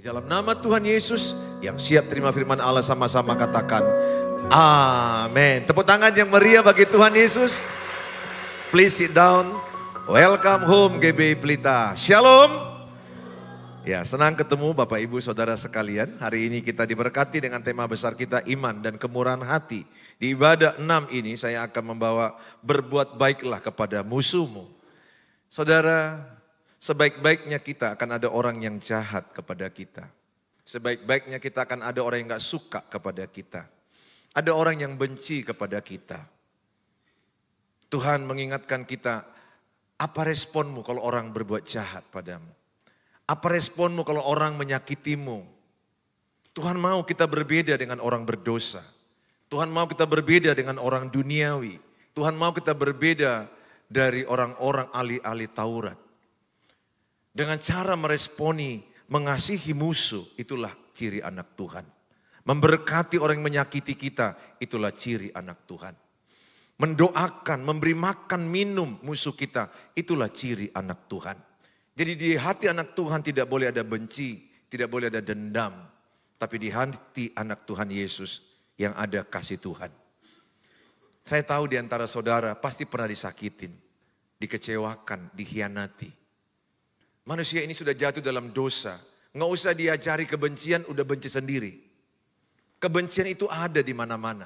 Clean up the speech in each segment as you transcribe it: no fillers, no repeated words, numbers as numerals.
Dalam nama Tuhan Yesus yang siap terima firman Allah sama-sama katakan amin. Tepuk tangan yang meriah bagi Tuhan Yesus. Please sit down. Welcome home GBI Pelita. Shalom. Ya, senang ketemu Bapak Ibu Saudara sekalian. Hari ini kita diberkati dengan tema besar kita iman dan kemurahan hati. Di ibadah 6 ini saya akan membawa berbuat baiklah kepada musuhmu. Saudara, sebaik-baiknya kita akan ada orang yang jahat kepada kita. Sebaik-baiknya kita akan ada orang yang gak suka kepada kita. Ada orang yang benci kepada kita. Tuhan mengingatkan kita, apa responmu kalau orang berbuat jahat padamu? Apa responmu kalau orang menyakitimu? Tuhan mau kita berbeda dengan orang berdosa. Tuhan mau kita berbeda dengan orang duniawi. Tuhan mau kita berbeda dari orang-orang ahli-ahli Taurat. Dengan cara meresponi, mengasihi musuh, itulah ciri anak Tuhan. Memberkati orang yang menyakiti kita, itulah ciri anak Tuhan. Mendoakan, memberi makan, minum musuh kita, itulah ciri anak Tuhan. Jadi di hati anak Tuhan tidak boleh ada benci, tidak boleh ada dendam. Tapi di hati anak Tuhan Yesus yang ada kasih Tuhan. Saya tahu di antara saudara pasti pernah disakitin, dikecewakan, dikhianati. Manusia ini sudah jatuh dalam dosa. Nggak usah diajari kebencian, udah benci sendiri. Kebencian itu ada di mana-mana.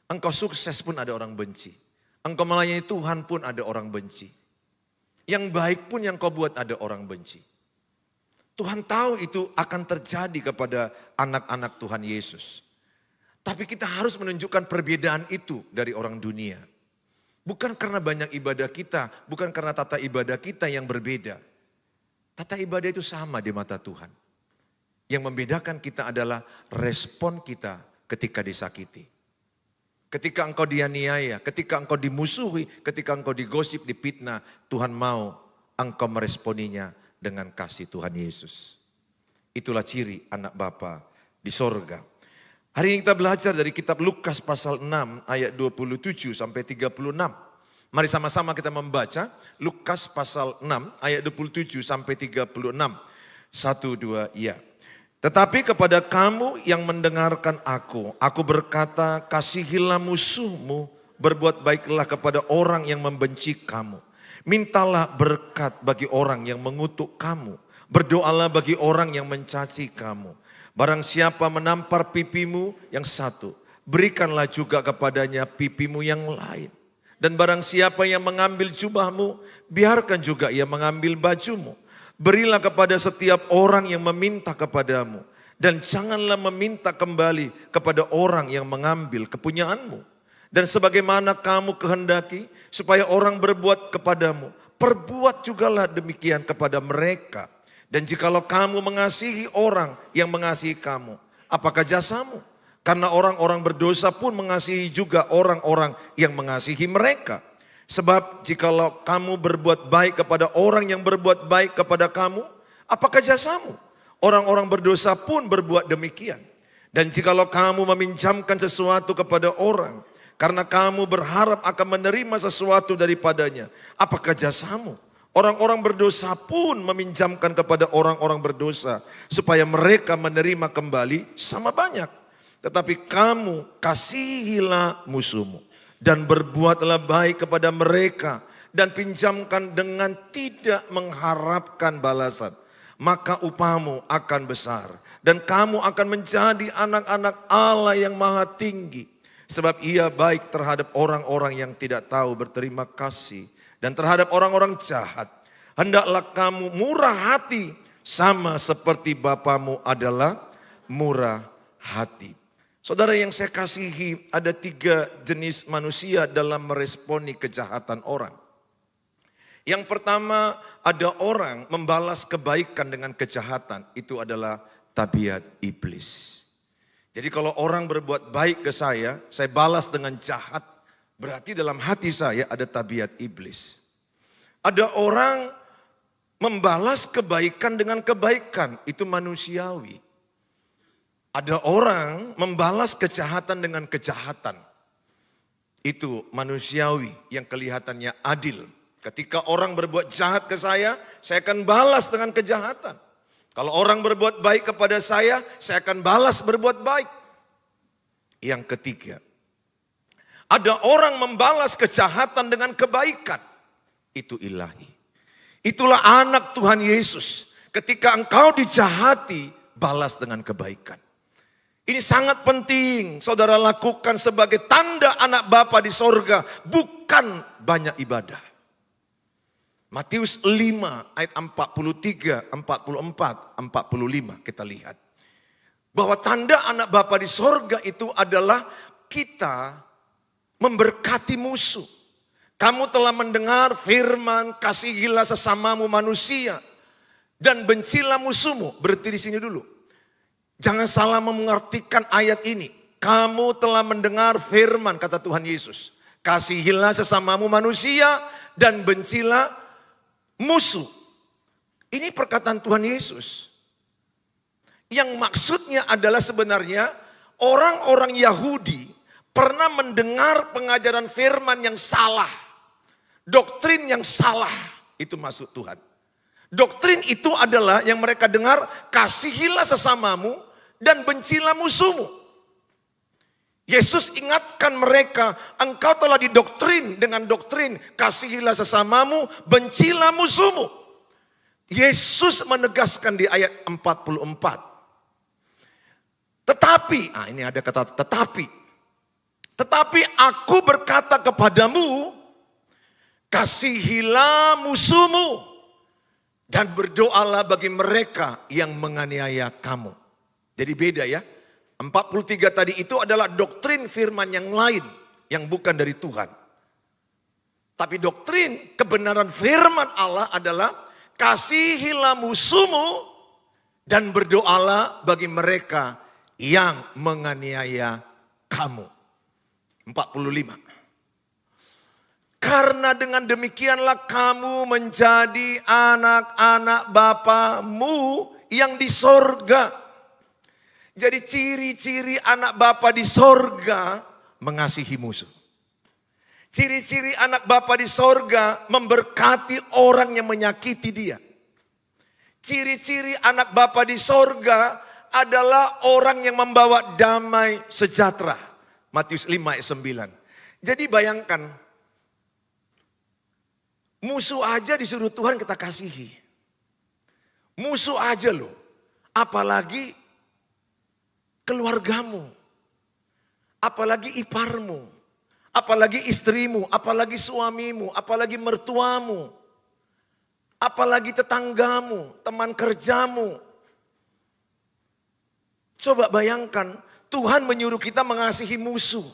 Engkau sukses pun ada orang benci. Engkau melayani Tuhan pun ada orang benci. Yang baik pun yang kau buat ada orang benci. Tuhan tahu itu akan terjadi kepada anak-anak Tuhan Yesus. Tapi kita harus menunjukkan perbedaan itu dari orang dunia. Bukan karena banyak ibadah kita, bukan karena tata ibadah kita yang berbeda. Tata ibadah itu sama di mata Tuhan. Yang membedakan kita adalah respon kita ketika disakiti. Ketika engkau dianiaya, ketika engkau dimusuhi, ketika engkau digosip, dipitnah, Tuhan mau engkau meresponinya dengan kasih Tuhan Yesus. Itulah ciri anak Bapa di sorga. Hari ini kita belajar dari kitab Lukas pasal 6 ayat 27 sampai 36. Mari sama-sama kita membaca Lukas pasal 6 ayat 27 sampai 36. 1, 2, ya. Tetapi kepada kamu yang mendengarkan aku berkata kasihilah musuhmu, berbuat baiklah kepada orang yang membenci kamu. Mintalah berkat bagi orang yang mengutuk kamu. Berdoalah bagi orang yang mencaci kamu. Barang siapa menampar pipimu yang satu, berikanlah juga kepadanya pipimu yang lain. Dan barang siapa yang mengambil jubahmu, biarkan juga ia mengambil bajumu. Berilah kepada setiap orang yang meminta kepadamu. Dan janganlah meminta kembali kepada orang yang mengambil kepunyaanmu. Dan sebagaimana kamu kehendaki supaya orang berbuat kepadamu, perbuat jugalah demikian kepada mereka. Dan jikalau kamu mengasihi orang yang mengasihi kamu, apakah jasamu? Karena orang-orang berdosa pun mengasihi juga orang-orang yang mengasihi mereka. Sebab jikalau kamu berbuat baik kepada orang yang berbuat baik kepada kamu, apakah jasamu? Orang-orang berdosa pun berbuat demikian. Dan jikalau kamu meminjamkan sesuatu kepada orang, karena kamu berharap akan menerima sesuatu daripadanya, apakah jasamu? Orang-orang berdosa pun meminjamkan kepada orang-orang berdosa, supaya mereka menerima kembali sama banyak. Tetapi kamu kasihilah musuhmu dan berbuatlah baik kepada mereka dan pinjamkan dengan tidak mengharapkan balasan. Maka upahmu akan besar dan kamu akan menjadi anak-anak Allah yang maha tinggi. Sebab ia baik terhadap orang-orang yang tidak tahu berterima kasih dan terhadap orang-orang jahat. Hendaklah kamu murah hati sama seperti Bapamu adalah murah hati. Saudara yang saya kasihi, ada 3 jenis manusia dalam meresponi kejahatan orang. Yang pertama, ada orang membalas kebaikan dengan kejahatan. Itu adalah tabiat iblis. Jadi kalau orang berbuat baik ke saya balas dengan jahat. Berarti dalam hati saya ada tabiat iblis. Ada orang membalas kebaikan dengan kebaikan. Itu manusiawi. Ada orang membalas kejahatan dengan kejahatan. Itu manusiawi yang kelihatannya adil. Ketika orang berbuat jahat ke saya akan balas dengan kejahatan. Kalau orang berbuat baik kepada saya akan balas berbuat baik. Yang ketiga, ada orang membalas kejahatan dengan kebaikan. Itu ilahi. Itulah anak Tuhan Yesus. Ketika engkau dijahati, balas dengan kebaikan. Ini sangat penting saudara lakukan sebagai tanda anak Bapa di sorga, bukan banyak ibadah. Matius 5 ayat 43, 44, 45 kita lihat. Bahwa tanda anak Bapa di sorga itu adalah kita memberkati musuh. Kamu telah mendengar firman, kasihilah sesamamu manusia dan bencilah musuhmu. Berhenti di sini dulu. Jangan salah mengartikan ayat ini. Kamu telah mendengar firman, kata Tuhan Yesus. Kasihilah sesamamu manusia dan bencilah musuh. Ini perkataan Tuhan Yesus. Yang maksudnya adalah sebenarnya orang-orang Yahudi pernah mendengar pengajaran firman yang salah. Doktrin yang salah, itu maksud Tuhan. Doktrin itu adalah yang mereka dengar, kasihilah sesamamu dan bencilah musuhmu. Yesus ingatkan mereka, engkau telah didoktrin dengan doktrin, kasihilah sesamamu, bencilah musuhmu. Yesus menegaskan di ayat 44. Tetapi, ini ada kata tetapi. Tetapi aku berkata kepadamu, kasihilah musuhmu dan berdoalah bagi mereka yang menganiaya kamu. Jadi beda ya. 43 tadi itu adalah doktrin firman yang lain yang bukan dari Tuhan. Tapi doktrin kebenaran firman Allah adalah kasihilah musuhmu dan berdoalah bagi mereka yang menganiaya kamu. 45. Karena dengan demikianlah kamu menjadi anak-anak Bapamu yang di sorga. Jadi ciri-ciri anak Bapa di sorga mengasihi musuh. Ciri-ciri anak Bapa di sorga memberkati orang yang menyakiti dia. Ciri-ciri anak Bapa di sorga adalah orang yang membawa damai sejahtera. Matius 5 ayat 9. Jadi bayangkan, musuh aja disuruh Tuhan kita kasihi. Musuh aja loh. Apalagi keluargamu. Apalagi iparmu. Apalagi istrimu. Apalagi suamimu. Apalagi mertuamu. Apalagi tetanggamu. Teman kerjamu. Coba bayangkan, Tuhan menyuruh kita mengasihi musuh.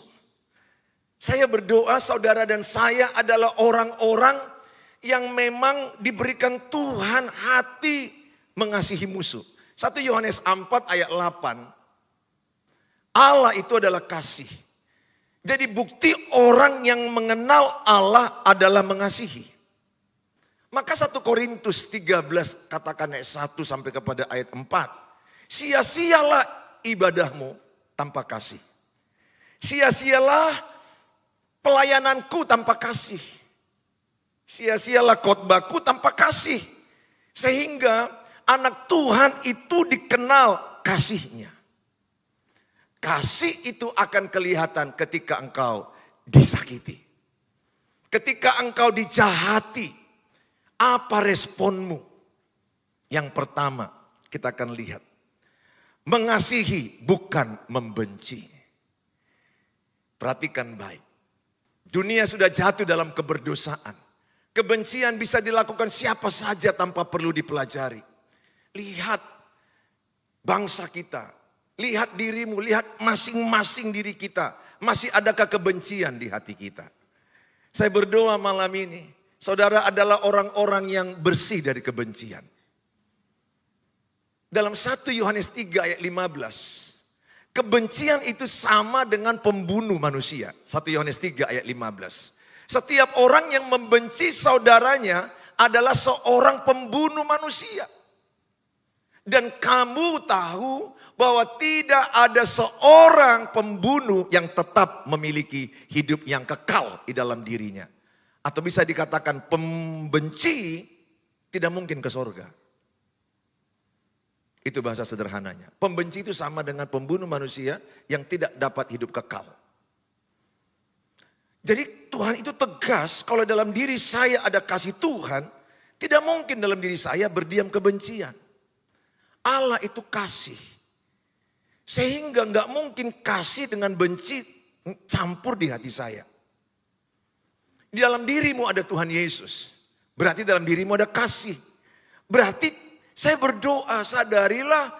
Saya berdoa saudara dan saya adalah orang-orang yang memang diberikan Tuhan hati mengasihi musuh. 1 Yohanes 4 ayat 8. Allah itu adalah kasih. Jadi bukti orang yang mengenal Allah adalah mengasihi. Maka 1 Korintus 13 katakan ayat 1 sampai kepada ayat 4. Sia-sialah ibadahmu tanpa kasih. Sia-sialah pelayananku tanpa kasih. Sia-sialah khotbahku tanpa kasih. Sehingga anak Tuhan itu dikenal kasihnya. Kasih itu akan kelihatan ketika engkau disakiti. Ketika engkau dijahati, apa responmu? Yang pertama kita akan lihat. Mengasihi bukan membenci. Perhatikan baik. Dunia sudah jatuh dalam keberdosaan. Kebencian bisa dilakukan siapa saja tanpa perlu dipelajari. Lihat bangsa kita. Lihat dirimu, lihat masing-masing diri kita. Masih adakah kebencian di hati kita? Saya berdoa malam ini. Saudara adalah orang-orang yang bersih dari kebencian. Dalam 1 Yohanes 3 ayat 15. Kebencian itu sama dengan pembunuh manusia. 1 Yohanes 3 ayat 15. Setiap orang yang membenci saudaranya adalah seorang pembunuh manusia. Dan kamu tahu bahwa tidak ada seorang pembunuh yang tetap memiliki hidup yang kekal di dalam dirinya. Atau bisa dikatakan pembenci tidak mungkin ke sorga. Itu bahasa sederhananya. Pembenci itu sama dengan pembunuh manusia yang tidak dapat hidup kekal. Jadi Tuhan itu tegas, kalau dalam diri saya ada kasih Tuhan, tidak mungkin dalam diri saya berdiam kebencian. Allah itu kasih. Sehingga nggak mungkin kasih dengan benci campur di hati saya. Di dalam dirimu ada Tuhan Yesus. Berarti dalam dirimu ada kasih. Berarti saya berdoa, sadarilah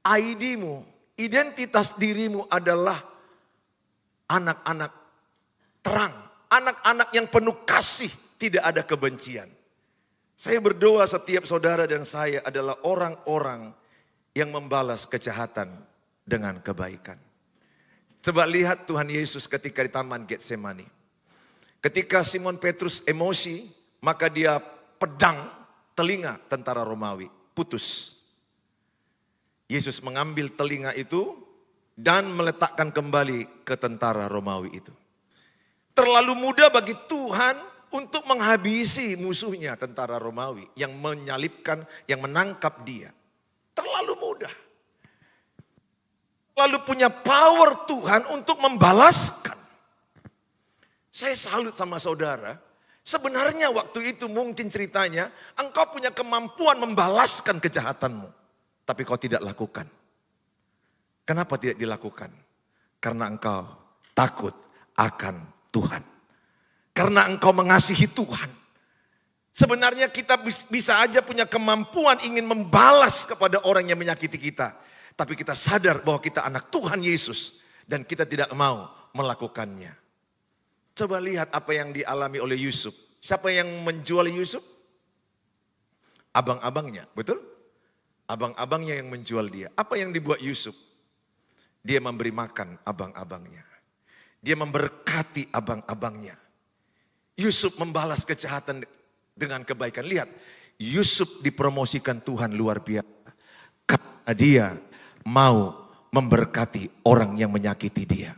ID-mu, identitas dirimu adalah anak-anak terang. Anak-anak yang penuh kasih, tidak ada kebencian. Saya berdoa setiap saudara dan saya adalah orang-orang yang membalas kejahatan dengan kebaikan. Coba lihat Tuhan Yesus ketika di Taman Getsemani. Ketika Simon Petrus emosi, maka dia pedang telinga tentara Romawi, putus. Yesus mengambil telinga itu dan meletakkan kembali ke tentara Romawi itu. Terlalu mudah bagi Tuhan untuk menghabisi musuhnya, tentara Romawi yang menyalibkan, yang menangkap dia. Terlalu mudah. Lalu punya power Tuhan untuk membalaskan. Saya salut sama saudara. Sebenarnya waktu itu mungkin ceritanya engkau punya kemampuan membalaskan kejahatanmu. Tapi kau tidak lakukan. Kenapa tidak dilakukan? Karena engkau takut akan Tuhan. Karena engkau mengasihi Tuhan. Sebenarnya kita bisa aja punya kemampuan ingin membalas kepada orang yang menyakiti kita. Tapi kita sadar bahwa kita anak Tuhan Yesus. Dan kita tidak mau melakukannya. Coba lihat apa yang dialami oleh Yusuf. Siapa yang menjual Yusuf? Abang-abangnya, betul? Abang-abangnya yang menjual dia. Apa yang dibuat Yusuf? Dia memberi makan abang-abangnya. Dia memberkati abang-abangnya. Yusuf membalas kejahatan dengan kebaikan. Lihat, Yusuf dipromosikan Tuhan luar biasa. Karena dia mau memberkati orang yang menyakiti dia.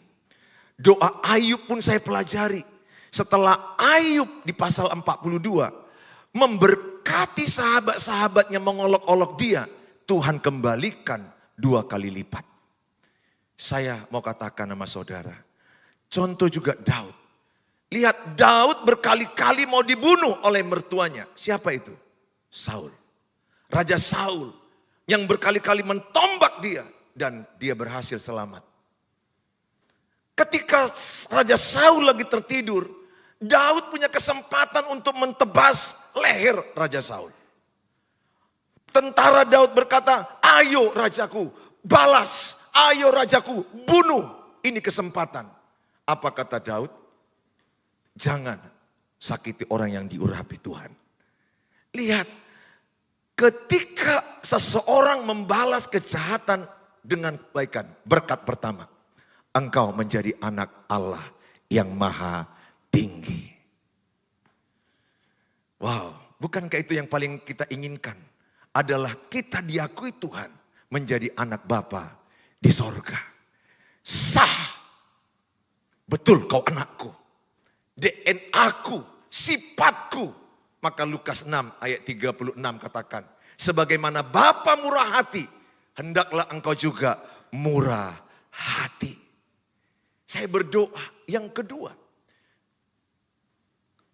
Doa Ayub pun saya pelajari. Setelah Ayub di pasal 42 memberkati sahabat-sahabatnya mengolok-olok dia, Tuhan kembalikan 2 kali lipat. Saya mau katakan sama saudara, contoh juga Daud. Lihat, Daud berkali-kali mau dibunuh oleh mertuanya. Siapa itu? Saul. Raja Saul yang berkali-kali mentombak dia dan dia berhasil selamat. Ketika Raja Saul lagi tertidur, Daud punya kesempatan untuk mentebas leher Raja Saul. Tentara Daud berkata, ayo rajaku, balas, ayo rajaku, bunuh. Ini kesempatan. Apa kata Daud? Jangan sakiti orang yang diurapi Tuhan. Lihat, ketika seseorang membalas kejahatan dengan kebaikan, berkat pertama, engkau menjadi anak Allah yang maha tinggi. Wow, bukankah itu yang paling kita inginkan? Adalah kita diakui Tuhan menjadi anak Bapa di sorga. Sah. Betul kau anakku. DNA-ku, sifatku. Maka Lukas 6 ayat 36 katakan. Sebagaimana Bapa murah hati, hendaklah engkau juga murah hati. Saya berdoa yang kedua.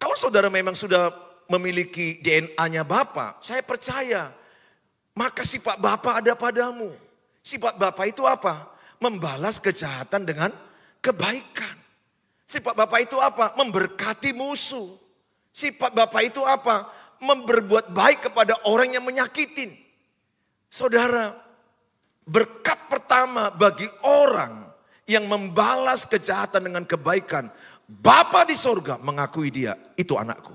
Kalau saudara memang sudah memiliki DNA-nya Bapa, saya percaya. Maka sifat Bapa ada padamu. Sifat Bapa itu apa? Membalas kejahatan dengan kebaikan. Sifat Bapa itu apa? Memberkati musuh. Sifat Bapa itu apa? Berbuat baik kepada orang yang menyakitin. Saudara, berkat pertama bagi orang yang membalas kejahatan dengan kebaikan. Bapa di sorga mengakui dia, itu anakku.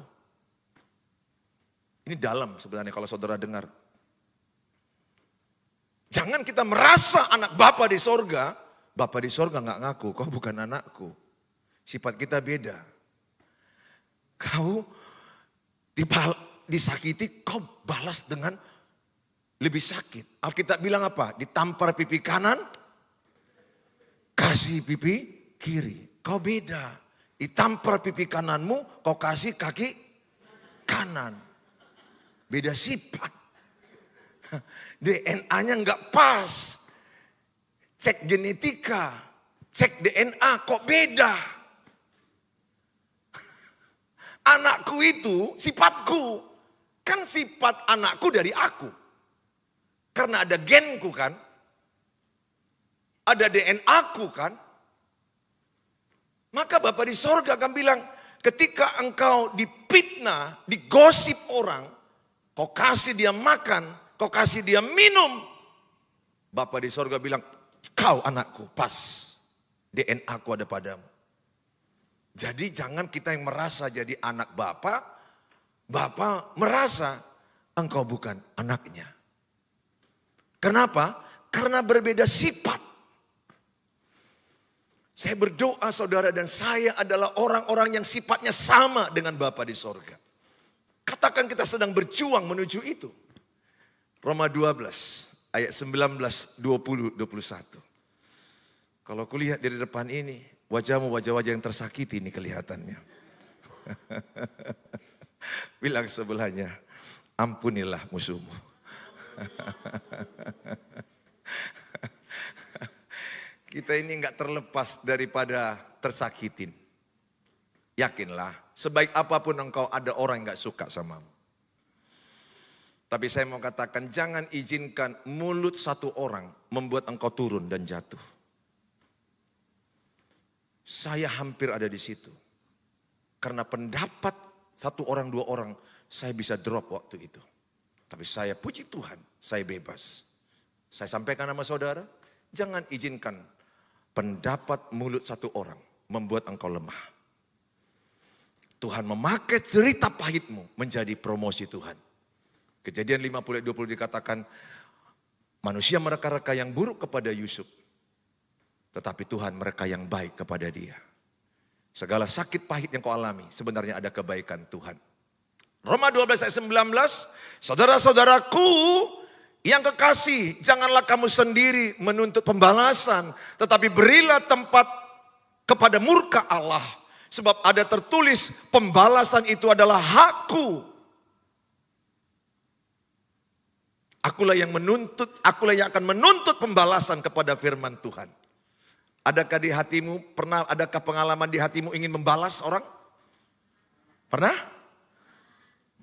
Ini dalam sebenarnya kalau saudara dengar. Jangan kita merasa anak Bapa di sorga. Bapa di sorga gak ngaku, kau bukan anakku. Sifat kita beda. Kau disakiti, kau balas dengan lebih sakit. Alkitab bilang apa? Ditampar pipi kanan, kasih pipi kiri. Kau beda. Ditampar pipi kananmu, kau kasih kaki kanan. Beda sifat. DNA-nya nggak pas. Cek genetika, cek DNA kok beda. Anakku itu sifatku. Kan sifat anakku dari aku. Karena ada genku kan. Ada DNA-ku kan. Maka Bapa di sorga akan bilang, ketika engkau dipitnah, digosip orang, kau kasih dia makan, kau kasih dia minum. Bapa di sorga bilang, kau anakku, pas. DNA-ku ada padamu. Jadi jangan kita yang merasa jadi anak Bapa, Bapa merasa engkau bukan anaknya. Kenapa? Karena berbeda sifat. Saya berdoa saudara dan saya adalah orang-orang yang sifatnya sama dengan Bapa di sorga. Katakan kita sedang berjuang menuju itu. Roma 12 ayat 19, 20, 21. Kalau kulihat dari depan ini, wajahmu wajah-wajah yang tersakiti ini kelihatannya. Bilang sebelahnya, ampunilah musuhmu. Kita ini enggak terlepas daripada tersakitin. Yakinlah, sebaik apapun engkau ada orang yang enggak suka samamu. Tapi saya mau katakan, jangan izinkan mulut satu orang membuat engkau turun dan jatuh. Saya hampir ada di situ. Karena pendapat satu orang, dua orang, saya bisa drop waktu itu. Tapi saya puji Tuhan, saya bebas. Saya sampaikan sama saudara, jangan izinkan pendapat mulut satu orang membuat engkau lemah. Tuhan memakai cerita pahitmu menjadi promosi Tuhan. Kejadian 50 ayat 20 dikatakan, manusia mereka-reka yang buruk kepada Yusuf, tetapi Tuhan mereka yang baik kepada dia. Segala sakit pahit yang kau alami sebenarnya ada kebaikan Tuhan. Roma 12 ayat 19, saudara-saudaraku yang kekasih, janganlah kamu sendiri menuntut pembalasan, tetapi berilah tempat kepada murka Allah. Sebab ada tertulis, pembalasan itu adalah hakku. Akulah yang menuntut, akulah yang akan menuntut pembalasan kepada firman Tuhan. Adakah di hatimu, adakah pengalaman di hatimu ingin membalas orang? Pernah?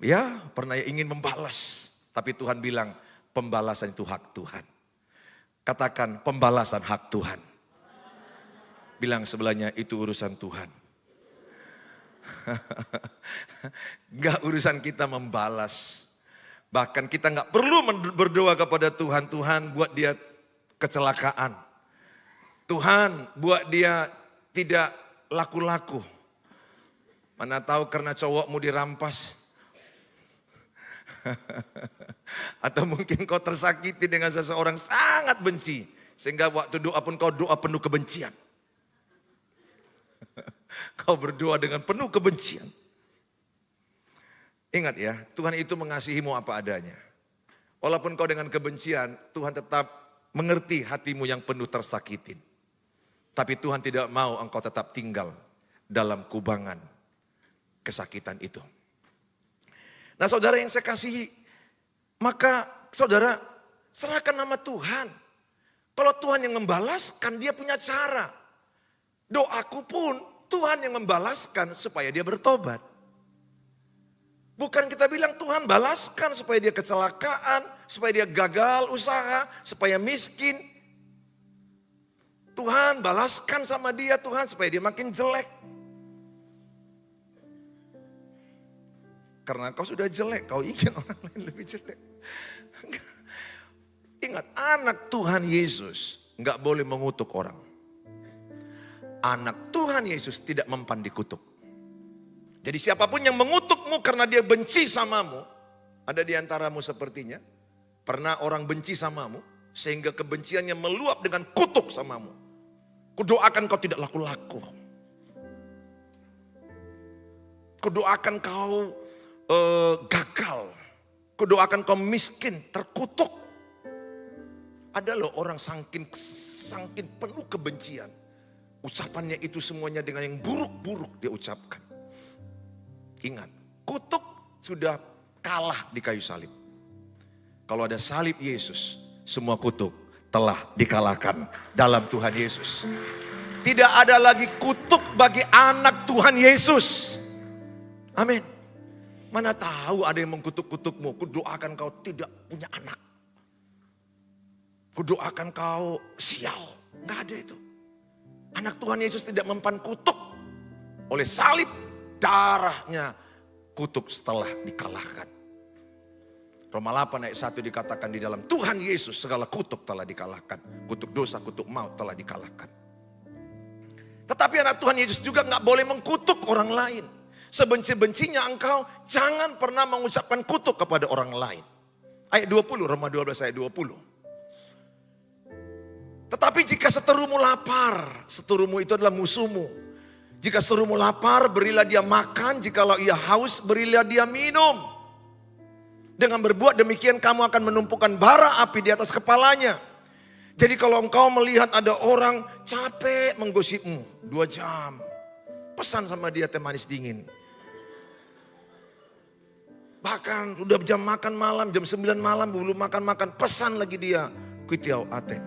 Ya, pernah ingin membalas. Tapi Tuhan bilang, pembalasan itu hak Tuhan. Katakan, pembalasan hak Tuhan. Bilang sebelahnya, itu urusan Tuhan. Gak urusan kita membalas. Bahkan kita gak perlu berdoa kepada Tuhan. Tuhan buat dia kecelakaan. Tuhan buat dia tidak laku-laku. Mana tahu karena cowokmu dirampas. Atau mungkin kau tersakiti dengan seseorang sangat benci. Sehingga waktu doa pun kau doa penuh kebencian. Kau berdoa dengan penuh kebencian. Ingat ya, Tuhan itu mengasihimu apa adanya. Walaupun kau dengan kebencian, Tuhan tetap mengerti hatimu yang penuh tersakitin. Tapi Tuhan tidak mau engkau tetap tinggal dalam kubangan kesakitan itu. Nah saudara yang saya kasihi, maka saudara serahkan nama Tuhan. Kalau Tuhan yang membalaskan, dia punya cara. Doaku pun Tuhan yang membalaskan supaya dia bertobat. Bukan kita bilang Tuhan balaskan supaya dia kecelakaan, supaya dia gagal usaha, supaya miskin. Tuhan balaskan sama dia Tuhan supaya dia makin jelek. Karena kau sudah jelek, kau ingin orang lain lebih jelek. Ingat, anak Tuhan Yesus nggak boleh mengutuk orang. Anak Tuhan Yesus tidak mempan dikutuk. Jadi siapapun yang mengutukmu karena dia benci samamu, ada di antaramu sepertinya, pernah orang benci samamu, sehingga kebenciannya meluap dengan kutuk samamu. Kudoakan kau tidak laku-laku. Kudoakan kau gagal. Kudoakan kau miskin, terkutuk. Ada loh orang sangkin penuh kebencian. Ucapannya itu semuanya dengan yang buruk-buruk dia ucapkan. Ingat, kutuk sudah kalah di kayu salib. Kalau ada salib Yesus, semua kutuk telah dikalahkan dalam Tuhan Yesus. Tidak ada lagi kutuk bagi anak Tuhan Yesus. Amin. Mana tahu ada yang mengkutuk-kutukmu. Kudoakan kau tidak punya anak. Kudoakan kau sial. Enggak ada itu. Anak Tuhan Yesus tidak mempan kutuk. Oleh salib darahnya kutuk setelah dikalahkan. Roma 8 ayat 1 dikatakan di dalam Tuhan Yesus segala kutuk telah dikalahkan. Kutuk dosa, kutuk maut telah dikalahkan. Tetapi anak Tuhan Yesus juga gak boleh mengkutuk orang lain. Sebenci-bencinya engkau jangan pernah mengucapkan kutuk kepada orang lain. Ayat 20, Roma 12 ayat 20. Tetapi jika seterumu lapar, seterumu itu adalah musuhmu. Jika seterumu lapar, berilah dia makan. Jikalau ia haus, berilah dia minum. Dengan berbuat demikian kamu akan menumpukan bara api di atas kepalanya. Jadi kalau engkau melihat ada orang capek menggosipmu 2 jam. Pesan sama dia teh manis dingin. Bahkan udah jam makan malam, jam 9 malam belum makan-makan. Pesan lagi dia kuitiau ate.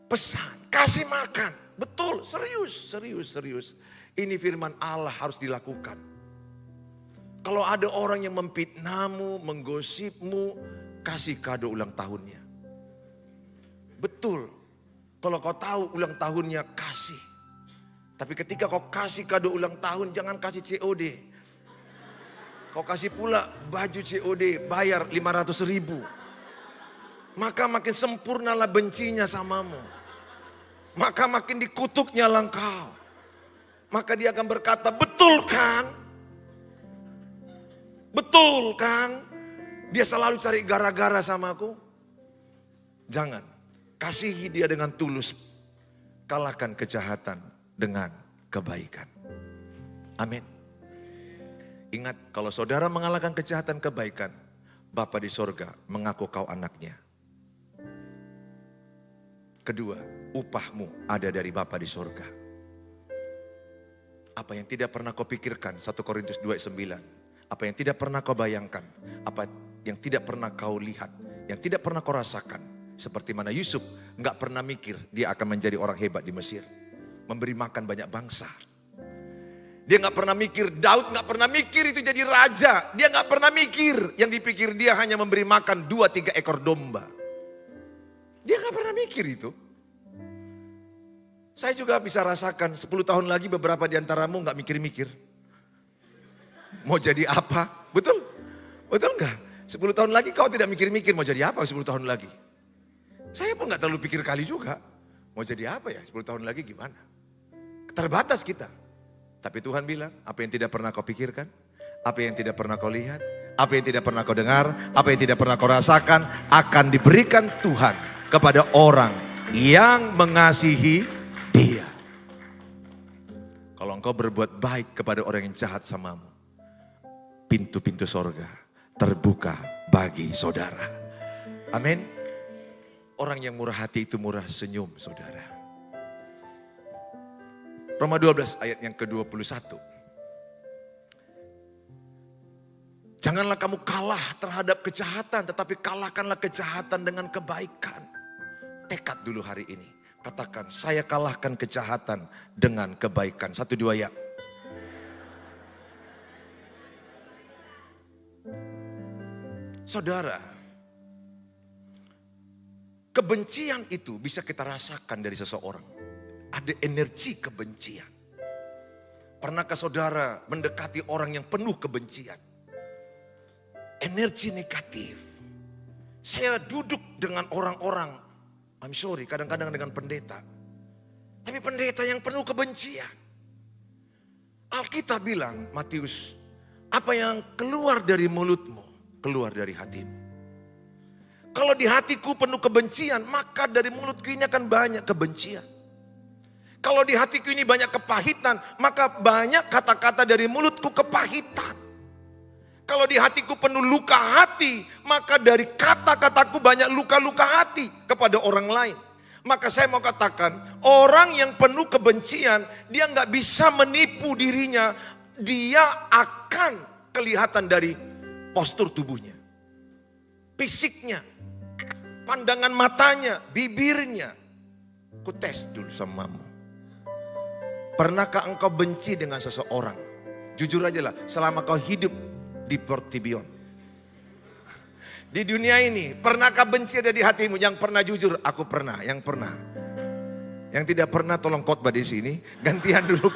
Pesan, kasih makan. Betul, serius. Ini firman Allah harus dilakukan. Kalau ada orang yang memfitnahmu, menggosipmu, kasih kado ulang tahunnya. Betul. Kalau kau tahu ulang tahunnya, kasih. Tapi ketika kau kasih kado ulang tahun, jangan kasih COD. Kau kasih pula baju COD, bayar 500.000. Maka makin sempurnalah bencinya samamu. Maka makin dikutuknya engkau. Maka dia akan berkata, betul kan? Betul kan? Dia selalu cari gara-gara sama aku. Jangan. Kasihi dia dengan tulus. Kalahkan kejahatan dengan kebaikan. Amin. Ingat, kalau saudara mengalahkan kejahatan kebaikan, Bapa di sorga mengaku kau anaknya. Kedua, upahmu ada dari Bapa di sorga. Apa yang tidak pernah kau pikirkan, 1 Korintus 2:9. Apa yang tidak pernah kau bayangkan, apa yang tidak pernah kau lihat, yang tidak pernah kau rasakan. Seperti mana Yusuf gak pernah mikir dia akan menjadi orang hebat di Mesir. Memberi makan banyak bangsa. Dia gak pernah mikir, Daud gak pernah mikir itu jadi raja. Dia gak pernah mikir, yang dipikir dia hanya memberi makan 2-3 ekor domba. Dia gak pernah mikir itu. Saya juga bisa rasakan 10 tahun lagi beberapa di antaramu gak mikir-mikir. Mau jadi apa? Betul? Betul enggak? 10 tahun lagi kau tidak mikir-mikir mau jadi apa 10 tahun lagi. Saya pun enggak terlalu pikir kali juga. Mau jadi apa ya 10 tahun lagi gimana? Terbatas kita. Tapi Tuhan bilang, apa yang tidak pernah kau pikirkan, apa yang tidak pernah kau lihat, apa yang tidak pernah kau dengar, apa yang tidak pernah kau rasakan, akan diberikan Tuhan kepada orang yang mengasihi Dia. Kalau engkau berbuat baik kepada orang yang jahat samamu, pintu-pintu sorga terbuka bagi saudara. Amin. Orang yang murah hati itu murah senyum, saudara. Roma 12 ayat yang ke-21. Janganlah kamu kalah terhadap kejahatan, tetapi kalahkanlah kejahatan dengan kebaikan. Tekad dulu hari ini. Katakan, saya kalahkan kejahatan dengan kebaikan. 1, 2 ya. Saudara, kebencian itu bisa kita rasakan dari seseorang. Ada energi kebencian. Pernahkah saudara mendekati orang yang penuh kebencian? Energi negatif. Saya duduk dengan orang-orang, I'm sorry, kadang-kadang dengan pendeta. Tapi pendeta yang penuh kebencian. Alkitab bilang, Matius, apa yang keluar dari mulutmu, keluar dari hatimu. Kalau di hatiku penuh kebencian, maka dari mulutku ini akan banyak kebencian. Kalau di hatiku ini banyak kepahitan, maka banyak kata-kata dari mulutku kepahitan. Kalau di hatiku penuh luka hati, maka dari kata-kataku banyak luka-luka hati kepada orang lain. Maka saya mau katakan, orang yang penuh kebencian, dia nggak bisa menipu dirinya. Dia akan kelihatan dari postur tubuhnya. fisiknya, pandangan matanya, bibirnya. Ku tes dulu samamu. Pernahkah engkau benci dengan seseorang? Jujur aja lah, selama kau hidup di Portibion. Di dunia ini, pernahkah benci ada di hatimu? Yang pernah jujur, aku pernah. Yang pernah. Yang tidak pernah tolong khotbah di sini, gantian dulu.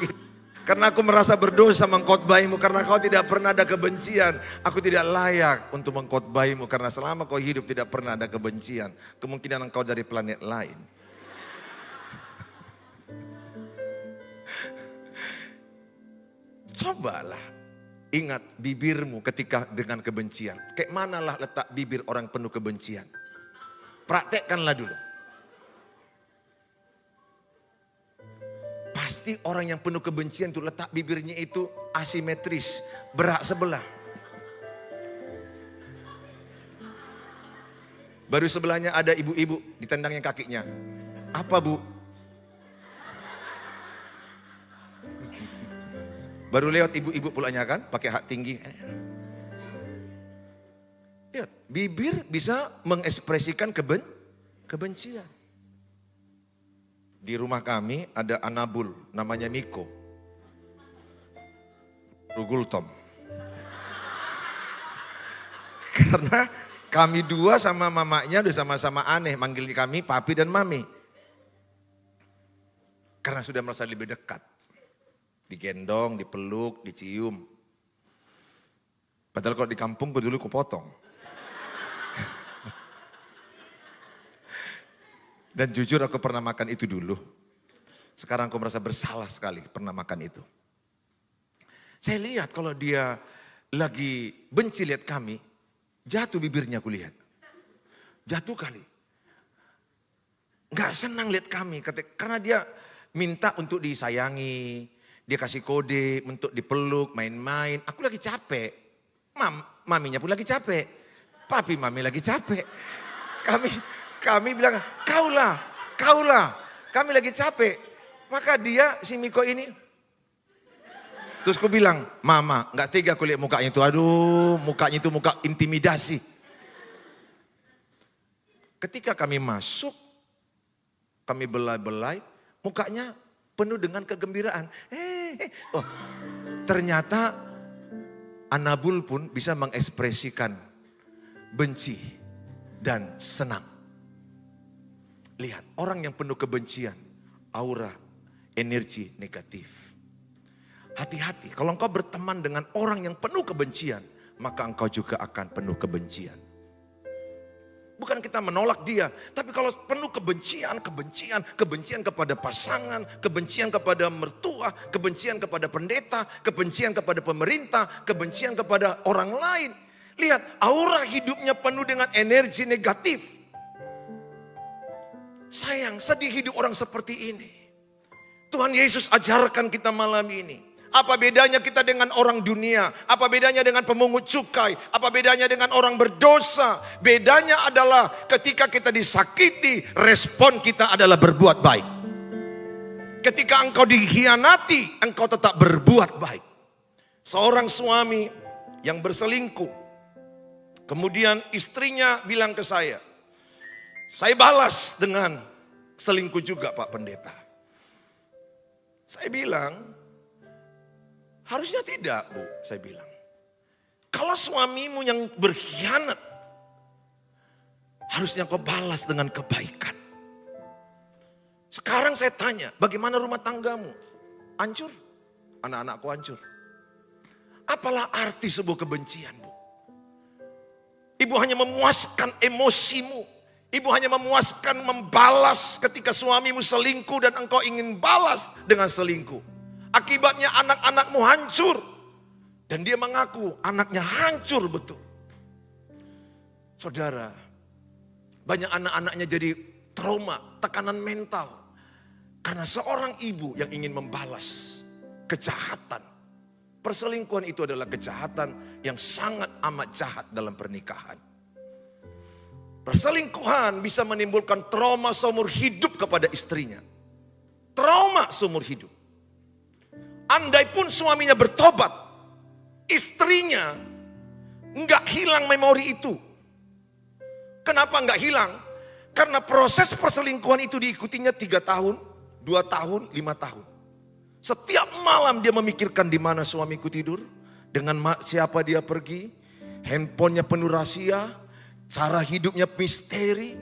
Karena aku merasa berdosa mengkhotbahimu, karena kau tidak pernah ada kebencian. Aku tidak layak untuk mengkhotbahimu, karena selama kau hidup tidak pernah ada kebencian. Kemungkinan engkau dari planet lain. Cobalah ingat bibirmu ketika dengan kebencian. Kayak manalah letak bibir orang penuh kebencian. Praktekkanlah dulu. Pasti orang yang penuh kebencian itu letak bibirnya itu asimetris, berak sebelah. Baru sebelahnya ada ibu-ibu ditendangnya kakinya. Apa bu? Baru lewat ibu-ibu pulanya kan, pakai hak tinggi. Lihat, bibir bisa mengekspresikan kebencian. Di rumah kami ada anabul, namanya Miko. Rugultom. Karena kami dua sama mamanya udah sama-sama aneh, manggil kami papi dan mami. Karena sudah merasa lebih dekat. Digendong, dipeluk, dicium. Padahal kalau di kampung gue dulu potong. Dan jujur aku pernah makan itu dulu. Sekarang aku merasa bersalah sekali pernah makan itu. Saya lihat kalau dia lagi benci lihat kami, jatuh bibirnya aku lihat. Jatuh kali. Gak senang lihat kami, karena dia minta untuk disayangi. Dia kasih kode untuk dipeluk, main-main. Aku lagi capek. Maminya pun lagi capek. Papi mami lagi capek. Kami bilang, kaulah. Kami lagi capek. Maka dia, si Miko ini. Terus aku bilang, mama, gak tega aku lihat mukanya itu. Aduh, mukanya itu muka intimidasi. Ketika kami masuk, kami belai-belai, mukanya penuh dengan kegembiraan. Oh, ternyata anabul pun bisa mengekspresikan benci dan senang. Lihat, orang yang penuh kebencian, aura, energi negatif. Hati-hati, kalau engkau berteman dengan orang yang penuh kebencian, maka engkau juga akan penuh kebencian. Bukan kita menolak dia, tapi kalau penuh kebencian kepada pasangan, kebencian kepada mertua, kebencian kepada pendeta, kebencian kepada pemerintah, kebencian kepada orang lain. Lihat, aura hidupnya penuh dengan energi negatif. Sayang, sedih hidup orang seperti ini. Tuhan Yesus ajarkan kita malam ini. Apa bedanya kita dengan orang dunia? Apa bedanya dengan pemungut cukai? Apa bedanya dengan orang berdosa? Bedanya adalah ketika kita disakiti, respon kita adalah berbuat baik. Ketika engkau dikhianati, engkau tetap berbuat baik. Seorang suami yang berselingkuh, kemudian istrinya bilang ke saya balas dengan selingkuh juga Pak Pendeta. Saya bilang, harusnya tidak Bu, saya bilang. Kalau suamimu yang berkhianat, harusnya kau balas dengan kebaikan. Sekarang saya tanya, bagaimana rumah tanggamu? Hancur? Anak-anakku hancur. Apalah arti sebuah kebencian Bu? Ibu hanya memuaskan emosimu. Ibu hanya memuaskan membalas ketika suamimu selingkuh dan engkau ingin balas dengan selingkuh. Akibatnya anak-anakmu hancur. Dan dia mengaku anaknya hancur betul. Saudara, banyak anak-anaknya jadi trauma, tekanan mental. Karena seorang ibu yang ingin membalas kejahatan. Perselingkuhan itu adalah kejahatan yang sangat amat jahat dalam pernikahan. Perselingkuhan bisa menimbulkan trauma seumur hidup kepada istrinya. Trauma seumur hidup. Andai pun suaminya bertobat, istrinya enggak hilang memori itu. Kenapa nggak hilang? Karena proses perselingkuhan itu diikutinya 3 tahun, 2 tahun, 5 tahun. Setiap malam dia memikirkan di mana suamiku tidur, dengan siapa dia pergi, handphonenya penuh rahasia, cara hidupnya misteri,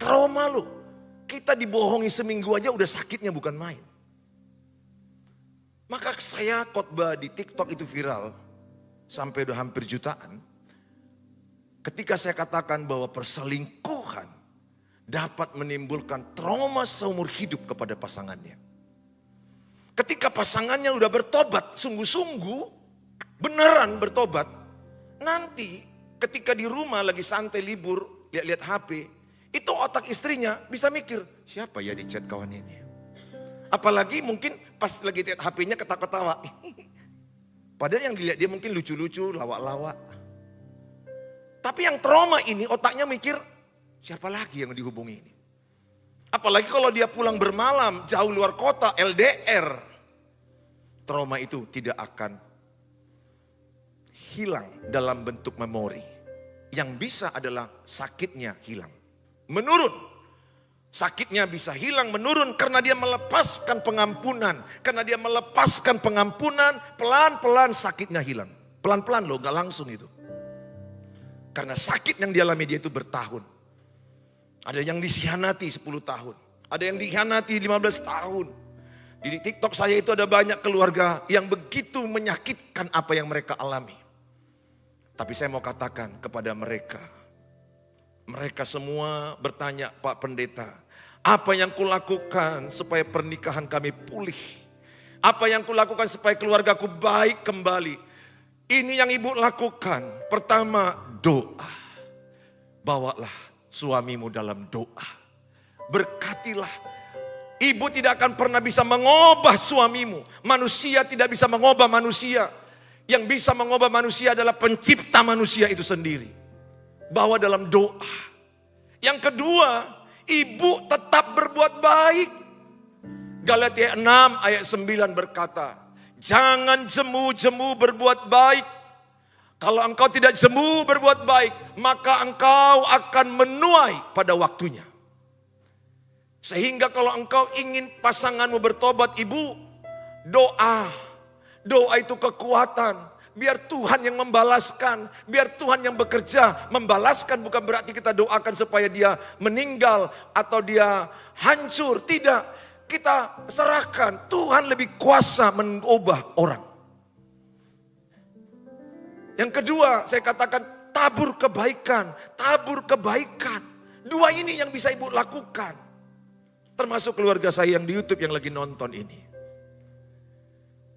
trauma loh. Kita dibohongi seminggu aja udah sakitnya bukan main. Maka saya khotbah di TikTok itu viral, sampai udah hampir jutaan. Ketika saya katakan bahwa perselingkuhan dapat menimbulkan trauma seumur hidup kepada pasangannya. Ketika pasangannya udah bertobat, sungguh-sungguh, beneran bertobat. Nanti ketika di rumah lagi santai libur, lihat-lihat HP, itu otak istrinya bisa mikir, siapa ya di chat kawan ini? Apalagi mungkin pas lagi lihat HP-nya ketawa-ketawa. Padahal yang dilihat dia mungkin lucu-lucu, lawak-lawak. Tapi yang trauma ini otaknya mikir, siapa lagi yang dihubungi ini? Apalagi kalau dia pulang bermalam, jauh luar kota, LDR. Trauma itu tidak akan hilang dalam bentuk memori. Yang bisa adalah sakitnya hilang. Menurun. Sakitnya bisa hilang, menurun karena dia melepaskan pengampunan. Karena dia melepaskan pengampunan, pelan-pelan sakitnya hilang. Pelan-pelan loh, gak langsung itu. Karena sakit yang dialami dia itu bertahun. Ada yang dikhianati 10 tahun. Ada yang dikhianati 15 tahun. Di TikTok saya itu ada banyak keluarga yang begitu menyakitkan apa yang mereka alami. Tapi saya mau katakan kepada mereka. Mereka semua bertanya, Pak Pendeta, apa yang kulakukan supaya pernikahan kami pulih? Apa yang kulakukan supaya keluargaku baik kembali? Ini yang ibu lakukan. Pertama, doa. Bawalah suamimu dalam doa. Berkatilah. Ibu tidak akan pernah bisa mengubah suamimu. Manusia tidak bisa mengubah manusia. Yang bisa mengubah manusia adalah pencipta manusia itu sendiri. Bawa dalam doa. Yang kedua, ibu tetap berbuat baik. Galatia 6 ayat 9 berkata, jangan jemu-jemu berbuat baik. Kalau engkau tidak jemu berbuat baik, maka engkau akan menuai pada waktunya. Sehingga kalau engkau ingin pasanganmu bertobat, ibu, doa. Doa itu kekuatan. Biar Tuhan yang membalaskan, biar Tuhan yang bekerja. Membalaskan bukan berarti kita doakan supaya dia meninggal atau dia hancur. Tidak, kita serahkan. Tuhan lebih kuasa mengubah orang. Yang kedua, saya katakan tabur kebaikan, tabur kebaikan. Dua ini yang bisa ibu lakukan. Termasuk keluarga saya yang di YouTube yang lagi nonton ini.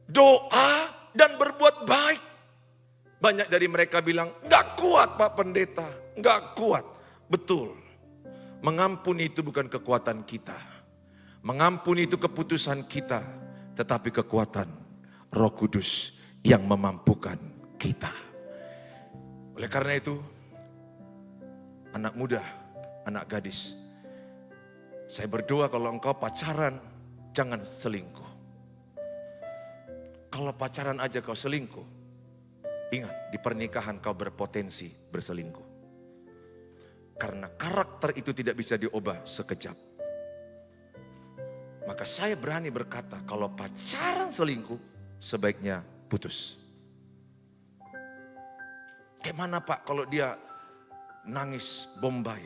Doa dan berbuat baik. Banyak dari mereka bilang, gak kuat Pak Pendeta, gak kuat. Betul, mengampuni itu bukan kekuatan kita. Mengampuni itu keputusan kita. Tetapi kekuatan Roh Kudus yang memampukan kita. Oleh karena itu, anak muda, anak gadis, saya berdoa kalau engkau pacaran, jangan selingkuh. Kalau pacaran aja kau selingkuh, ingat di pernikahan kau berpotensi berselingkuh. Karena karakter itu tidak bisa diubah sekejap. Maka saya berani berkata kalau pacaran selingkuh, sebaiknya putus. Kayak mana Pak kalau dia nangis Bombay?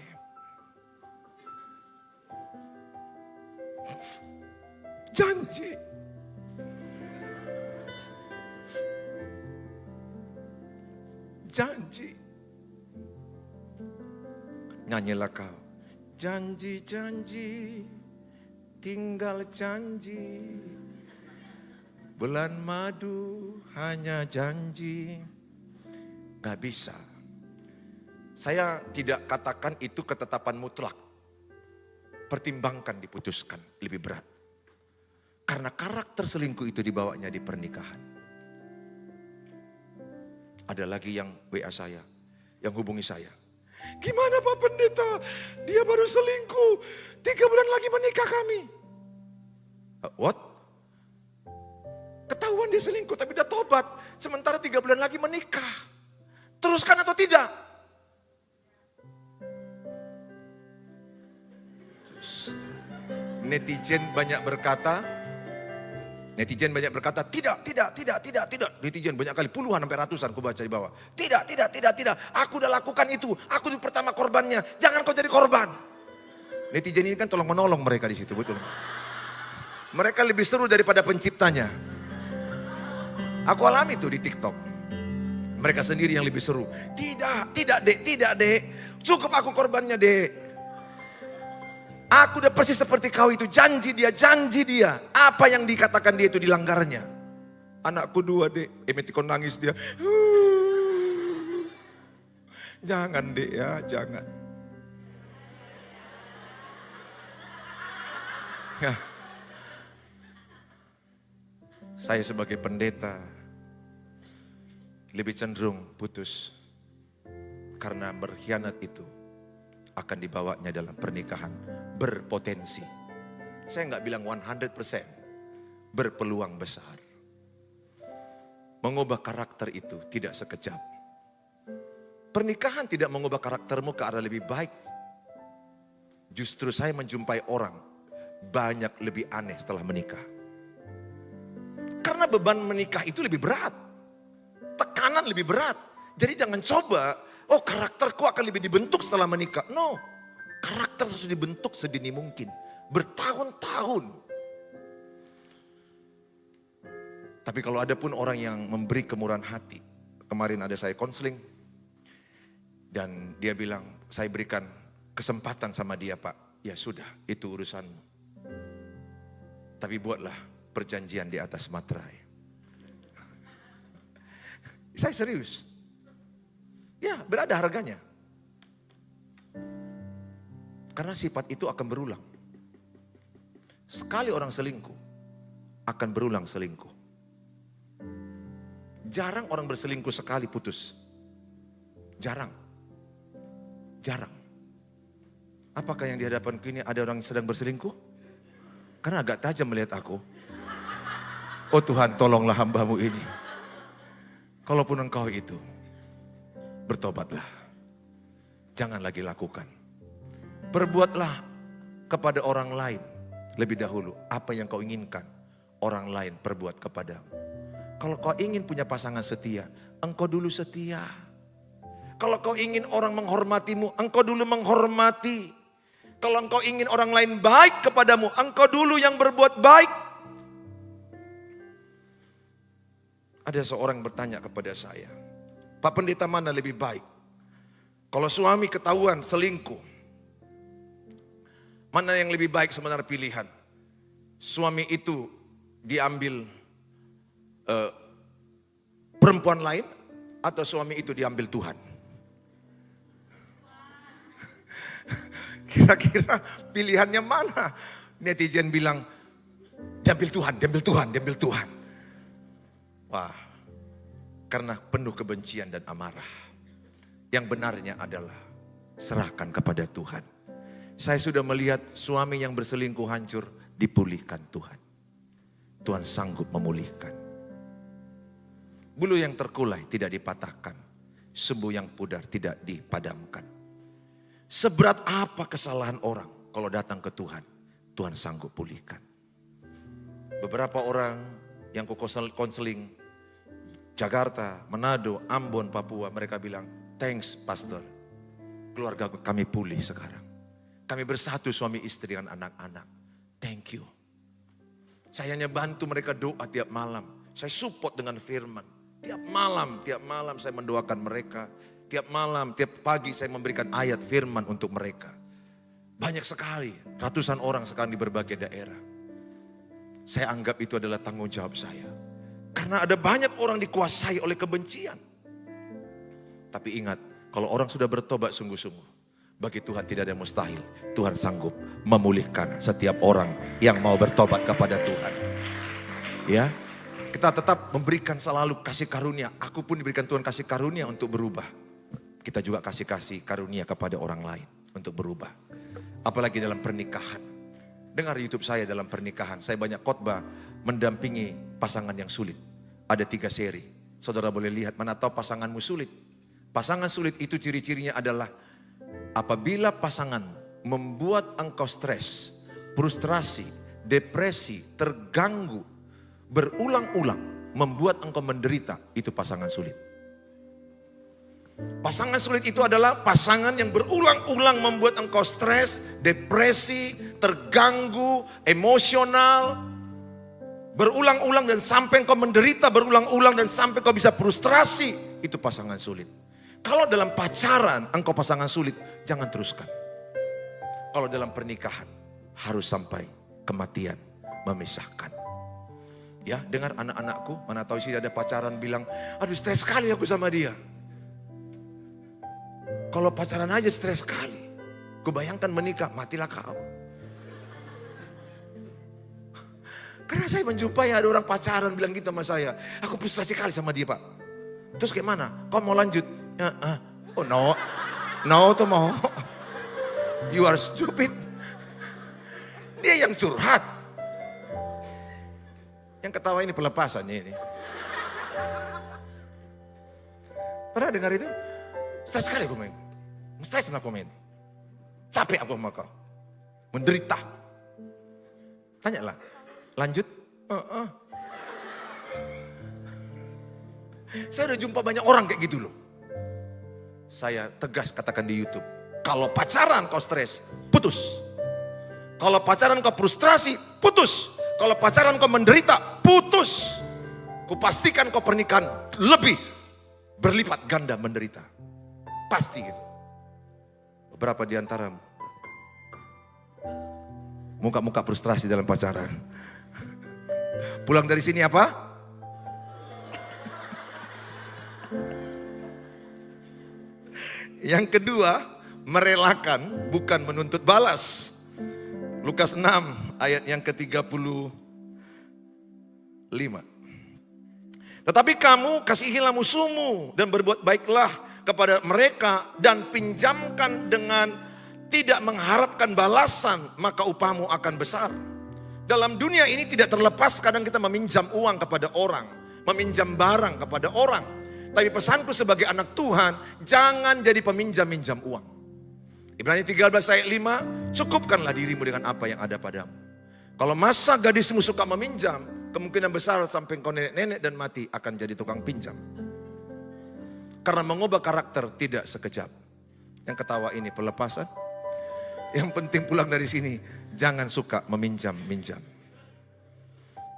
Janji. Janji. Nyanyilah kau. Janji-janji, tinggal janji. Bulan madu hanya janji. Gak bisa. Saya tidak katakan itu ketetapan mutlak. Pertimbangkan, diputuskan, lebih berat. Karena karakter selingkuh itu dibawanya di pernikahan. Ada lagi yang WA saya, yang hubungi saya. Gimana Pak Pendeta? Dia baru selingkuh, 3 bulan lagi menikah kami. What? Ketahuan dia selingkuh tapi udah tobat. Sementara 3 bulan lagi menikah. Teruskan atau tidak? Netizen banyak berkata, tidak. Netizen banyak kali, puluhan sampai ratusan ku baca di bawah. Tidak. Aku udah lakukan itu. Aku itu pertama korbannya. Jangan kau jadi korban. Netizen ini kan tolong menolong mereka di situ, betul. Mereka lebih seru daripada penciptanya. Aku alami itu di TikTok. Mereka sendiri yang lebih seru. Tidak dek. Cukup aku korbannya dek. Aku udah persis seperti kau itu. Janji dia. Apa yang dikatakan dia itu dilanggarnya. Anakku 2 dek. Emetikon nangis dia. Jangan dek ya, jangan. Ya. Saya sebagai pendeta lebih cenderung putus. Karena berkhianat itu akan dibawanya dalam pernikahan berpotensi. Saya nggak bilang 100%, berpeluang besar. Mengubah karakter itu tidak sekejap. Pernikahan tidak mengubah karaktermu ke arah lebih baik. Justru saya menjumpai orang banyak lebih aneh setelah menikah. Karena beban menikah itu lebih berat. Tekanan lebih berat. Jadi jangan coba, karakterku akan lebih dibentuk setelah menikah. No, karakter harus dibentuk sedini mungkin. Bertahun-tahun. Tapi kalau ada pun orang yang memberi kemurahan hati. Kemarin ada saya konseling. Dan dia bilang, saya berikan kesempatan sama dia Pak. Ya sudah, itu urusanmu. Tapi buatlah perjanjian di atas materai. Saya serius. Ya, berada harganya. Karena sifat itu akan berulang. Sekali orang selingkuh, akan berulang selingkuh. Jarang orang berselingkuh sekali putus. Jarang. Apakah yang di hadapanku ini ada orang yang sedang berselingkuh? Karena agak tajam melihat aku. Oh Tuhan, tolonglah hambamu ini. Kalaupun engkau itu, bertobatlah. Jangan lagi lakukan. Perbuatlah kepada orang lain lebih dahulu apa yang kau inginkan orang lain perbuat kepadamu. Kalau kau ingin punya pasangan setia, engkau dulu setia. Kalau kau ingin orang menghormatimu, engkau dulu menghormati. Kalau engkau ingin orang lain baik kepadamu, engkau dulu yang berbuat baik. Ada seorang bertanya kepada saya, Pak Pendeta mana lebih baik? Kalau suami ketahuan selingkuh, mana yang lebih baik sebenarnya pilihan? Suami itu diambil perempuan lain atau suami itu diambil Tuhan? Kira-kira pilihannya mana? Netizen bilang, diambil Tuhan. Wah, karena penuh kebencian dan amarah. Yang benarnya adalah serahkan kepada Tuhan. Saya sudah melihat suami yang berselingkuh hancur dipulihkan Tuhan. Tuhan sanggup memulihkan. Bulu yang terkulai tidak dipatahkan. Sumbu yang pudar tidak dipadamkan. Seberat apa kesalahan orang kalau datang ke Tuhan, Tuhan sanggup pulihkan. Beberapa orang yang konseling Jakarta, Manado, Ambon, Papua, mereka bilang, thanks pastor, keluarga kami pulih sekarang. Kami bersatu suami istri dengan anak-anak. Thank you. Saya hanya bantu mereka doa tiap malam. Saya support dengan firman. Tiap malam saya mendoakan mereka. Tiap malam, tiap pagi saya memberikan ayat firman untuk mereka. Banyak sekali, ratusan orang sekarang di berbagai daerah. Saya anggap itu adalah tanggung jawab saya. Karena ada banyak orang dikuasai oleh kebencian. Tapi ingat, kalau orang sudah bertobat sungguh-sungguh, bagi Tuhan tidak ada yang mustahil. Tuhan sanggup memulihkan setiap orang yang mau bertobat kepada Tuhan. Ya, kita tetap memberikan selalu kasih karunia. Aku pun diberikan Tuhan kasih karunia untuk berubah. Kita juga kasih karunia kepada orang lain untuk berubah. Apalagi dalam pernikahan. Dengar YouTube saya dalam pernikahan. Saya banyak khotbah mendampingi pasangan yang sulit. Ada 3 seri. Saudara boleh lihat, mana tahu pasanganmu sulit. Pasangan sulit itu ciri-cirinya adalah apabila pasangan membuat engkau stres, frustrasi, depresi, terganggu, berulang-ulang, membuat engkau menderita, itu pasangan sulit. Pasangan sulit itu adalah pasangan yang berulang-ulang membuat engkau stres, depresi, terganggu, emosional, berulang-ulang dan sampai engkau menderita, berulang-ulang dan sampai engkau bisa frustrasi, itu pasangan sulit. Kalau dalam pacaran engkau pasangan sulit, jangan teruskan. Kalau dalam pernikahan harus sampai kematian memisahkan. Ya, dengar anak-anakku, mana tahu sih ada pacaran bilang, aduh stres sekali aku sama dia. Kalau pacaran aja stres sekali. Gue bayangkan menikah, matilah kau. Karena saya menjumpai ada orang pacaran bilang gitu sama saya. Aku frustrasi sekali sama dia, Pak. Terus gimana? Kau mau lanjut? Oh no. No tuh mau. You are stupid. Dia yang curhat. Yang ketawa ini pelepasannya ini. Pernah dengar itu? Stres sekali aku main. Stres aku main. Capek aku sama kau. Menderita. Tanyalah. Lanjut? Saya udah jumpa banyak orang kayak gitu loh. Saya tegas katakan di YouTube. Kalau pacaran kau stres, putus. Kalau pacaran kau frustrasi, putus. Kalau pacaran kau menderita, putus. Kupastikan kau pernikahan lebih berlipat ganda menderita. Pasti gitu. Beberapa di antaramu muka-muka frustrasi dalam pacaran. Pulang dari sini apa? Yang kedua, merelakan bukan menuntut balas. Lukas 6 ayat yang ke-35. Tetapi kamu kasihilah musuhmu dan berbuat baiklah kepada mereka dan pinjamkan dengan tidak mengharapkan balasan, maka upahmu akan besar. Dalam dunia ini tidak terlepas kadang kita meminjam uang kepada orang, meminjam barang kepada orang. Tapi pesanku sebagai anak Tuhan, jangan jadi peminjam-minjam uang. Ibrani 13 ayat 5, cukupkanlah dirimu dengan apa yang ada padamu. Kalau masa gadismu suka meminjam, kemungkinan besar sampai kau nenek-nenek dan mati akan jadi tukang pinjam. Karena mengubah karakter tidak sekejap. Yang ketawa ini pelepasan. Yang penting pulang dari sini, jangan suka meminjam-minjam.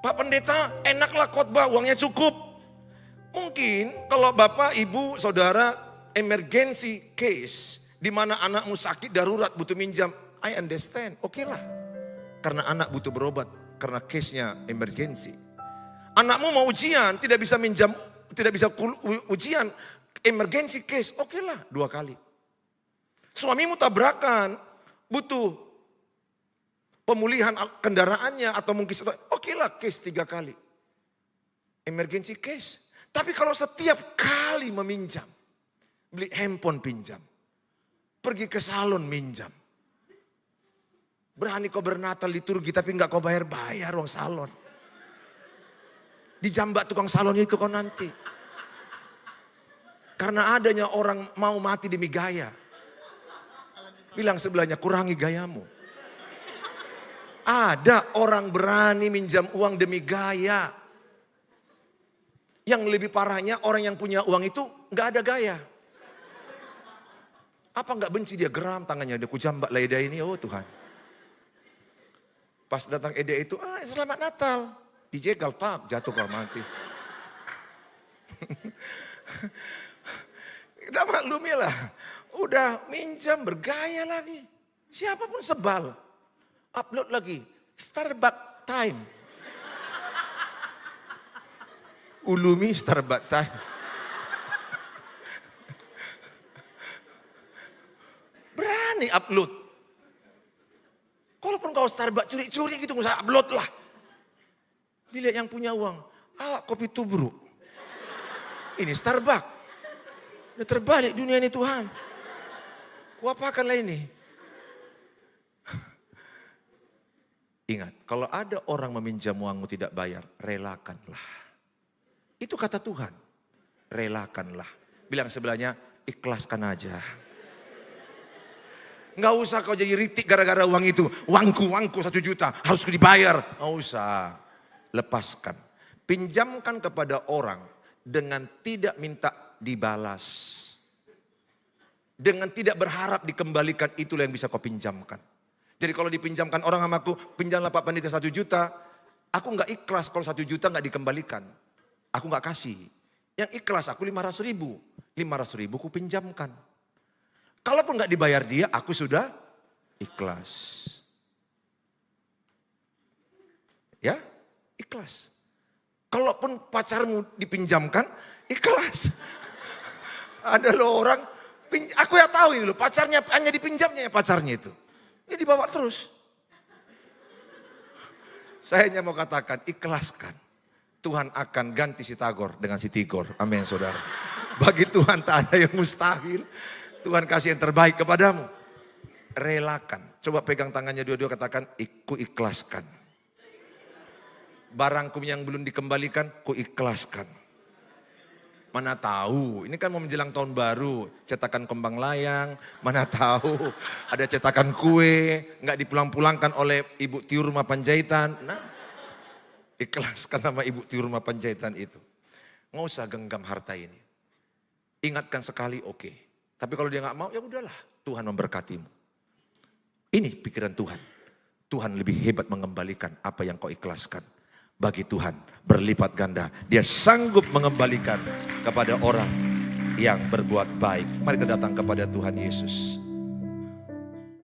Pak Pendeta, enaklah khotbah, uangnya cukup. Mungkin kalau Bapak, Ibu, Saudara, emergency case, di mana anakmu sakit darurat butuh minjam, I understand, oke lah. Karena anak butuh berobat, karena case-nya emergency. Anakmu mau ujian, tidak bisa minjam, tidak bisa ujian, emergency case, oke lah 2 kali. Suamimu tabrakan, butuh pemulihan kendaraannya atau mungkin oke lah case 3 kali. Emergency case. Tapi kalau setiap kali meminjam, beli handphone pinjam, pergi ke salon minjam. Berani kau bernatal liturgi tapi enggak kau bayar uang salon. Dijambak tukang salonnya itu kau nanti. Karena adanya orang mau mati demi gaya. Bilang sebelahnya, kurangi gayamu. Ada orang berani minjam uang demi gaya. Yang lebih parahnya orang yang punya uang itu gak ada gaya. Apa gak benci dia geram tangannya, dia kujambak lah Eda ini, oh Tuhan. Pas datang Eda itu, selamat Natal. Dijegal, tak jatuh kau mati. Kita maklumi lah. Udah minjam bergaya lagi. Siapapun sebal. Upload lagi. Starbucks time. Ulumi Starbucks time. Berani upload. Kalaupun kau Starbucks curi-curi gitu, nggak usah upload lah. Dilihat yang punya uang. Kopi tubruk. Ini Starbucks. Udah terbalik dunia ini Tuhan. Kuapakanlah ini. Ingat, kalau ada orang meminjam uangmu tidak bayar, relakanlah. Itu kata Tuhan. Relakanlah. Bilang sebelahnya, ikhlaskan aja. Nggak usah kau jadi ritik gara-gara uang itu. Uangku 1 juta harus dibayar. Nggak usah. Lepaskan. Pinjamkan kepada orang dengan tidak minta dibalas. Dengan tidak berharap dikembalikan, itulah yang bisa kau pinjamkan. Jadi kalau dipinjamkan orang sama aku, pinjamlah Pak Pendeta 1 juta. Aku nggak ikhlas kalau 1 juta nggak dikembalikan. Aku nggak kasih. Yang ikhlas aku 500 ribu. 500 ribu ku pinjamkan. Kalaupun nggak dibayar dia, aku sudah ikhlas. Ya, ikhlas. Kalaupun pacarmu dipinjamkan, ikhlas. Ada loh orang, aku ya tahu ini loh, pacarnya hanya dipinjamnya ya pacarnya itu. Ya dibawa terus. Saya hanya mau katakan, ikhlaskan. Tuhan akan ganti si Tagor dengan si Tigor. Amin saudara. Bagi Tuhan tak ada yang mustahil. Tuhan kasih yang terbaik kepadamu. Relakan. Coba pegang tangannya dua-dua, katakan, ku ikhlaskan. Barangku yang belum dikembalikan, ku ikhlaskan. Mana tahu, ini kan mau menjelang tahun baru, cetakan kembang layang, mana tahu ada cetakan kue, nggak dipulang-pulangkan oleh Ibu Tiur Rumah Panjaitan. Nah, ikhlaskan sama Ibu Tiur Rumah Panjaitan itu. Nggak usah genggam harta ini. Ingatkan sekali, oke. Tapi kalau dia nggak mau, ya udahlah, Tuhan memberkatimu. Ini pikiran Tuhan. Tuhan lebih hebat mengembalikan apa yang kau ikhlaskan. Bagi Tuhan berlipat ganda. Dia sanggup mengembalikan kepada orang yang berbuat baik. Mari kita datang kepada Tuhan Yesus.